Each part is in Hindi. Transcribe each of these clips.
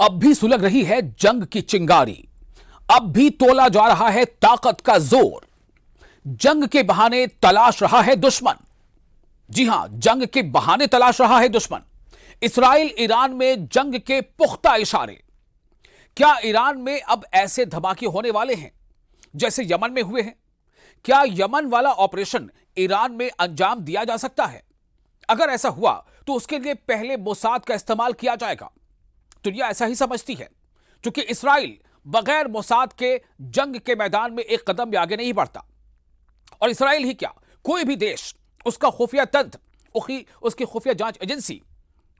अब भी सुलग रही है जंग की चिंगारी, अब भी तोला जा रहा है ताकत का जोर। जंग के बहाने तलाश रहा है दुश्मन। जी हां, जंग के बहाने तलाश रहा है दुश्मन। इसराइल ईरान में जंग के पुख्ता इशारे। क्या ईरान में अब ऐसे धमाके होने वाले हैं जैसे यमन में हुए हैं? क्या यमन वाला ऑपरेशन ईरान में अंजाम दिया जा सकता है? अगर ऐसा हुआ तो उसके लिए पहले मोसाद का इस्तेमाल किया जाएगा। दुनिया ऐसा ही समझती है, क्योंकि इसराइल बगैर मोसाद के जंग के मैदान में एक कदम भी आगे नहीं बढ़ता। और इसराइल ही क्या, कोई भी देश, उसका खुफिया तंत्र, उसकी खुफिया जांच एजेंसी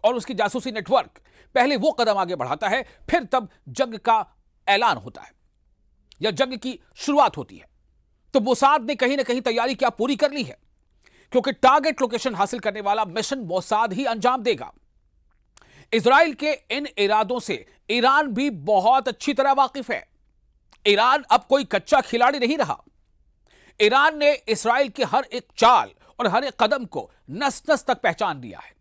और उसकी जासूसी नेटवर्क पहले वो कदम आगे बढ़ाता है, फिर तब जंग का ऐलान होता है या जंग की शुरुआत होती है। तो मोसाद ने कहीं ना कहीं तैयारी क्या पूरी कर ली है, क्योंकि टारगेट लोकेशन हासिल करने वाला मिशन मोसाद ही अंजाम देगा। इजराइल के इन इरादों से ईरान भी बहुत अच्छी तरह वाकिफ है। ईरान अब कोई कच्चा खिलाड़ी नहीं रहा। ईरान ने इजराइल की हर एक चाल और हर एक कदम को नस नस तक पहचान लिया है।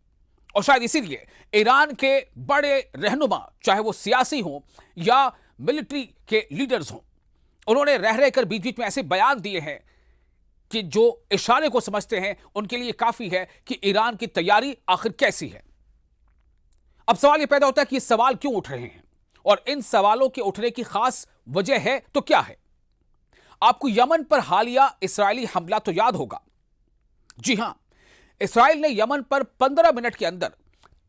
और शायद इसीलिए ईरान के बड़े रहनुमा, चाहे वो सियासी हों या मिलिट्री के लीडर्स हों, उन्होंने रह रहकर बीच बीच में ऐसे बयान दिए हैं कि जो इशारे को समझते हैं उनके लिए काफी है कि ईरान की तैयारी आखिर कैसी है। अब सवाल यह पैदा होता है कि ये सवाल क्यों उठ रहे हैं, और इन सवालों के उठने की खास वजह है तो क्या है? आपको यमन पर हालिया इस्राएली हमला तो याद होगा। जी हां, इस्राएल ने यमन पर 15 मिनट के अंदर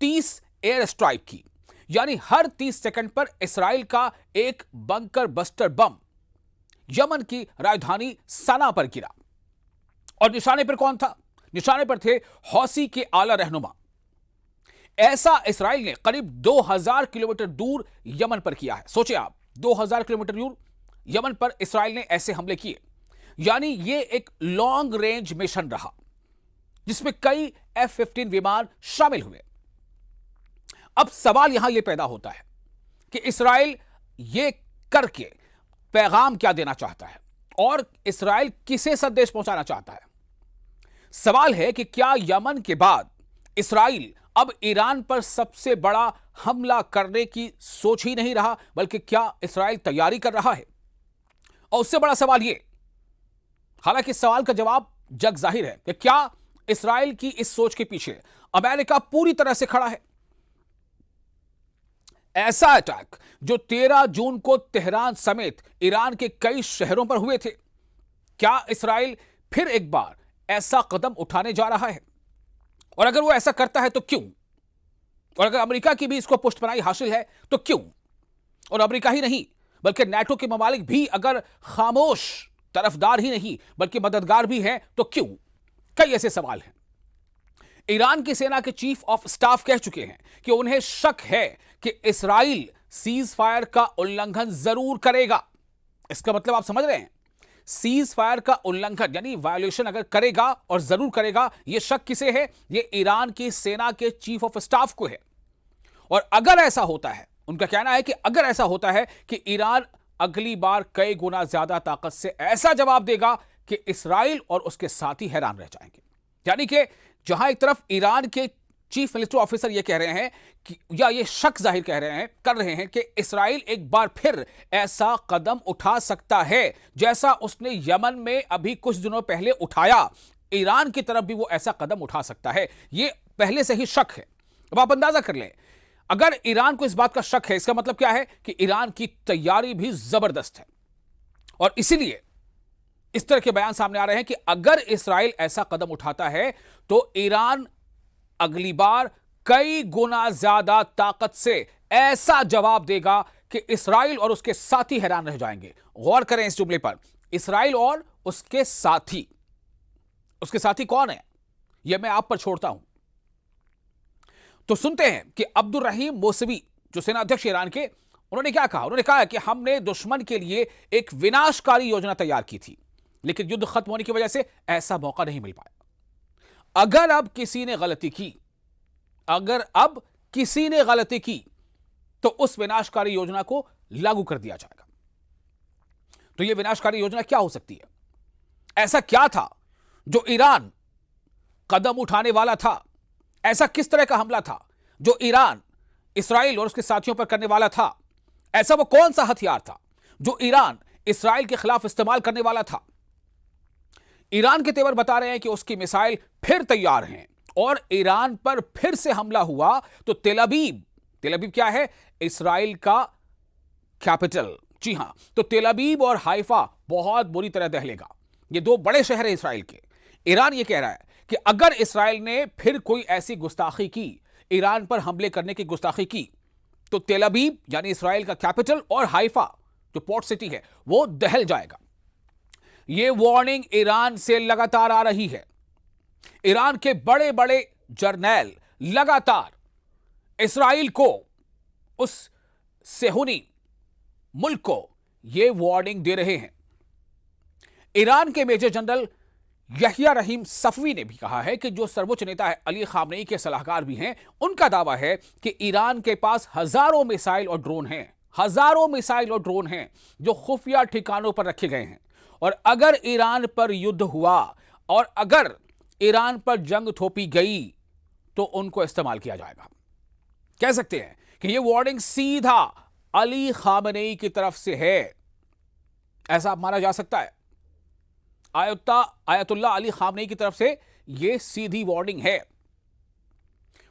30 एयर स्ट्राइक की, यानी हर 30 सेकंड पर इस्राएल का एक बंकर बस्टर बम यमन की राजधानी सना पर गिरा। और निशाने पर कौन था? निशाने पर थे हौसी के आला रहनुमा। ऐसा इस्राएल ने करीब 2000 किलोमीटर दूर यमन पर किया है। सोचिए आप, 2000 किलोमीटर दूर यमन पर इस्राएल ने ऐसे हमले किए, यानी यह एक लॉन्ग रेंज मिशन रहा जिसमें कई F-15 विमान शामिल हुए। अब सवाल यहां यह पैदा होता है कि इस्राएल यह करके पैगाम क्या देना चाहता है और इस्राएल किसे संदेश पहुंचाना चाहता है। सवाल है कि क्या यमन के बाद इस्राएल अब ईरान पर सबसे बड़ा हमला करने की सोच ही नहीं रहा, बल्कि क्या इस्राएल तैयारी कर रहा है? और उससे बड़ा सवाल यह, हालांकि इस सवाल का जवाब जग जाहिर है कि क्या इस्राएल की इस सोच के पीछे अमेरिका पूरी तरह से खड़ा है? ऐसा अटैक जो 13 जून को तेहरान समेत ईरान के कई शहरों पर हुए थे, क्या इस्राएल फिर एक बार ऐसा कदम उठाने जा रहा है? और अगर वो ऐसा करता है तो क्यों? और अगर अमेरिका की भी इसको पुष्टपनाही हासिल है तो क्यों? और अमेरिका ही नहीं बल्कि नाटो के ममालिक भी अगर खामोश तरफदार ही नहीं बल्कि मददगार भी हैं तो क्यों? कई ऐसे सवाल हैं। ईरान की सेना के चीफ ऑफ स्टाफ कह चुके हैं कि उन्हें शक है कि इस्राएल सीज फायर का उल्लंघन जरूर करेगा। इसका मतलब आप समझ रहे हैं, सीज फायर का उल्लंघन यानी वायोलेशन अगर करेगा और जरूर करेगा, यह शक किसे है? यह ईरान की सेना के चीफ ऑफ स्टाफ को है। और अगर ऐसा होता है, उनका कहना है कि अगर ऐसा होता है कि ईरान अगली बार कई गुना ज्यादा ताकत से ऐसा जवाब देगा कि इस्राएल और उसके साथी हैरान रह जाएंगे। यानी कि जहां एक तरफ ईरान के चीफ मिलिट्री ऑफिसर यह कह रहे हैं कि या ये शक जाहिर कर रहे हैं कि इस्राएल एक बार फिर ऐसा कदम उठा सकता है जैसा उसने यमन में अभी कुछ दिनों पहले उठाया, ईरान की तरफ भी वो ऐसा कदम उठा सकता है। ये पहले से ही शक है। अब आप अंदाजा कर लें, अगर ईरान को इस बात का शक है, इसका मतलब क्या है कि ईरान की तैयारी भी जबरदस्त है। और इसीलिए इस तरह के बयान सामने आ रहे हैं कि अगर इस्राएल ऐसा कदम उठाता है तो ईरान अगली बार कई गुना ज्यादा ताकत से ऐसा जवाब देगा कि इस्राएल और उसके साथी हैरान रह जाएंगे। गौर करें इस जुमले पर, इस्राएल और उसके साथी। उसके साथी कौन है, यह मैं आप पर छोड़ता हूं। तो सुनते हैं कि अब्दुल रहीम मौसवी, जो सेना अध्यक्ष ईरान के, उन्होंने क्या कहा। उन्होंने कहा कि हमने दुश्मन के लिए एक विनाशकारी योजना तैयार की थी, लेकिन युद्ध खत्म होने की वजह से ऐसा मौका नहीं मिल पाया। अगर अब किसी ने गलती की तो उस विनाशकारी योजना को लागू कर दिया जाएगा। तो यह विनाशकारी योजना क्या हो सकती है? ऐसा क्या था जो ईरान कदम उठाने वाला था? ऐसा किस तरह का हमला था जो ईरान इसराइल और उसके साथियों पर करने वाला था? ऐसा वो कौन सा हथियार था जो ईरान इसराइल के खिलाफ इस्तेमाल करने वाला था? ईरान के तेवर बता रहे हैं कि उसकी मिसाइल फिर तैयार हैं और ईरान पर फिर से हमला हुआ तो तेल अवीव क्या है? इसराइल का कैपिटल। जी हां, तो तेल अवीव और हाइफा बहुत बुरी तरह दहलेगा। ये दो बड़े शहर हैं इसराइल के। ईरान ये कह रहा है कि अगर इसराइल ने फिर कोई ऐसी गुस्ताखी की, ईरान पर हमले करने की गुस्ताखी की, तो तेल अवीव यानी इसराइल का कैपिटल और हाइफा जो पोर्ट सिटी है वो दहल जाएगा। यह वार्निंग ईरान से लगातार आ रही है। ईरान के बड़े बड़े जर्नैल लगातार इसराइल को, उस सेहूनी मुल्क को यह वार्निंग दे रहे हैं। ईरान के मेजर जनरल यहिया रहीम सफवी ने भी कहा है कि जो सर्वोच्च नेता है अली खामनेई के सलाहकार भी हैं, उनका दावा है कि ईरान के पास हजारों मिसाइल और ड्रोन हैं जो खुफिया ठिकानों पर रखे गए हैं और अगर ईरान पर युद्ध हुआ और अगर ईरान पर जंग थोपी गई तो उनको इस्तेमाल किया जाएगा। कह सकते हैं कि यह वार्निंग सीधा अली खामनेई की तरफ से है, ऐसा माना जा सकता है। आयतुल्ला अली खामनेई की तरफ से यह सीधी वार्निंग है।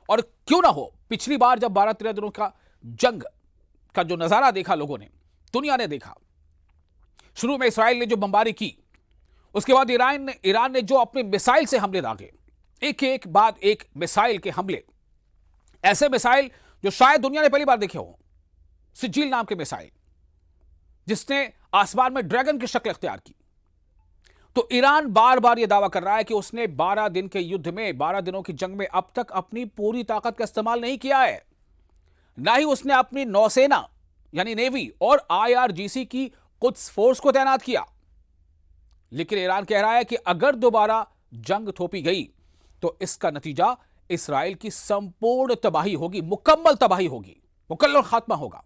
और क्यों ना हो, पिछली बार जब 12-13 दिनों का जंग का जो नजारा देखा लोगों ने, दुनिया ने देखा, शुरू में इसराइल ने जो बमबारी की, उसके बाद ईरान ने जो अपने मिसाइल से हमले दागे, एक बाद एक मिसाइल के हमले, ऐसे मिसाइल जो शायद दुनिया ने पहली बार देखे हो, सिजील नाम के मिसाइल जिसने आसमान में ड्रैगन की शक्ल इख्तियार की। तो ईरान बार बार यह दावा कर रहा है कि उसने 12 दिन के युद्ध में, 12 दिनों की जंग में अब तक अपनी पूरी ताकत का इस्तेमाल नहीं किया है, ना ही उसने अपनी नौसेना यानी नेवी और IRGC की कुछ फोर्स को तैनात किया। लेकिन ईरान कह रहा है कि अगर दोबारा जंग थोपी गई तो इसका नतीजा इसराइल की संपूर्ण तबाही होगी, मुकम्मल तबाही होगी, मुकम्मल खात्मा होगा,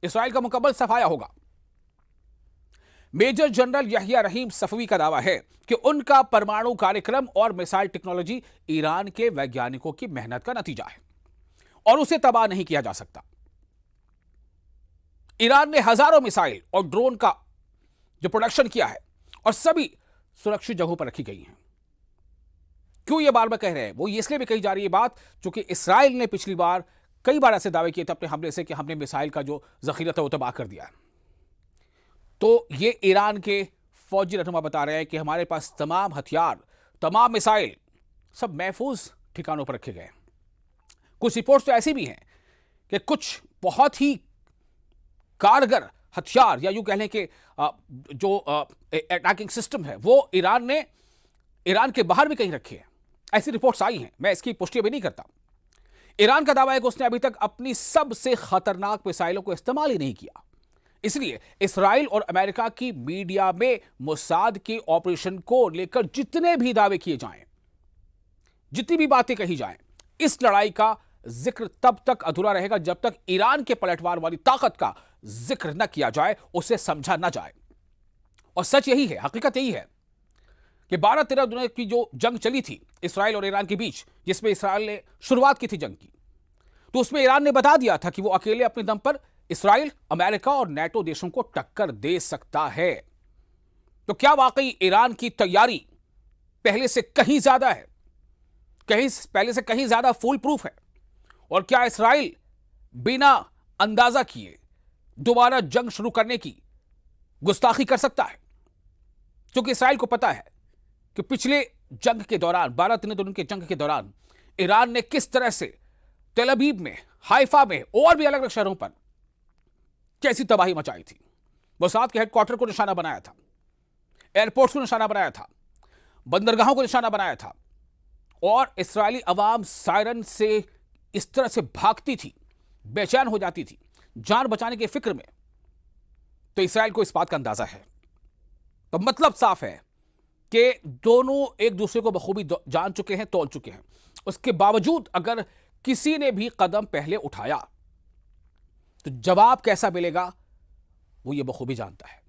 इसराइल का मुकम्मल सफाया होगा। मेजर जनरल यहिया रहीम सफवी का दावा है कि उनका परमाणु कार्यक्रम और मिसाइल टेक्नोलॉजी ईरान के वैज्ञानिकों की मेहनत का नतीजा है और उसे तबाह नहीं किया जा सकता। ईरान ने हजारों मिसाइल और ड्रोन का जो प्रोडक्शन किया है और सभी सुरक्षित जगहों पर रखी गई हैं। क्यों ये बार बार कह रहे हैं? वो इसलिए भी कही जा रही है बात क्योंकि इसराइल ने पिछली बार कई बार ऐसे दावे किए थे अपने हमले से कि हमने मिसाइल का जो जखीरा था वो तबाह कर दिया है। तो ये ईरान के फौजी रहनुमा बता रहे हैं कि हमारे पास तमाम हथियार, तमाम मिसाइल सब महफूज ठिकानों पर रखे गए। कुछ रिपोर्ट्स तो ऐसी भी हैं कि कुछ बहुत ही कारगर हथियार या यूं कह लें कि जो अटैकिंग सिस्टम है वो ईरान के बाहर भी कहीं रखे हैं। ऐसी रिपोर्ट्स आई हैं, मैं इसकी पुष्टि अभी नहीं करता। ईरान का दावा है कि उसने अभी तक अपनी सबसे खतरनाक मिसाइलों को इस्तेमाल ही नहीं किया। इसलिए इसराइल और अमेरिका की मीडिया में मोसाद के ऑपरेशन को लेकर जितने भी दावे किए जाएं, जितनी भी बातें कही जाएं, इस लड़ाई का जिक्र तब तक अधूरा रहेगा जब तक ईरान के पलटवार वाली ताकत का जिक्र न किया जाए, उसे समझा न जाए। और सच यही है, हकीकत यही है कि 12-13 दिनों की जो जंग चली थी इसराइल और ईरान के बीच, जिसमें इसराइल ने शुरुआत की थी जंग की, तो उसमें ईरान ने बता दिया था कि वो अकेले अपने दम पर इसराइल, अमेरिका और नेटो देशों को टक्कर दे सकता है। तो क्या वाकई ईरान की तैयारी पहले से कहीं ज्यादा है, पहले से कहीं ज्यादा फुल प्रूफ है? और क्या इसराइल बिना अंदाजा किए दोबारा जंग शुरू करने की गुस्ताखी कर सकता है? क्योंकि इसराइल को पता है कि पिछले जंग के दौरान, 12-13 दिन के जंग के दौरान ईरान ने किस तरह से तेल अवीव में, हाइफा में और भी अलग अलग शहरों पर कैसी तबाही मचाई थी। मोसाद के हेडक्वार्टर को निशाना बनाया था, एयरपोर्ट्स को निशाना बनाया था, बंदरगाहों को निशाना बनाया था और इस्राएली अवाम सायरन से इस तरह से भागती थी, बेचैन हो जाती थी जान बचाने की फिक्र में। तो इसराइल को इस बात का अंदाजा है। तो मतलब साफ है कि दोनों एक दूसरे को बखूबी जान चुके हैं, तोल चुके हैं। उसके बावजूद अगर किसी ने भी कदम पहले उठाया तो जवाब कैसा मिलेगा वो ये बखूबी जानता है।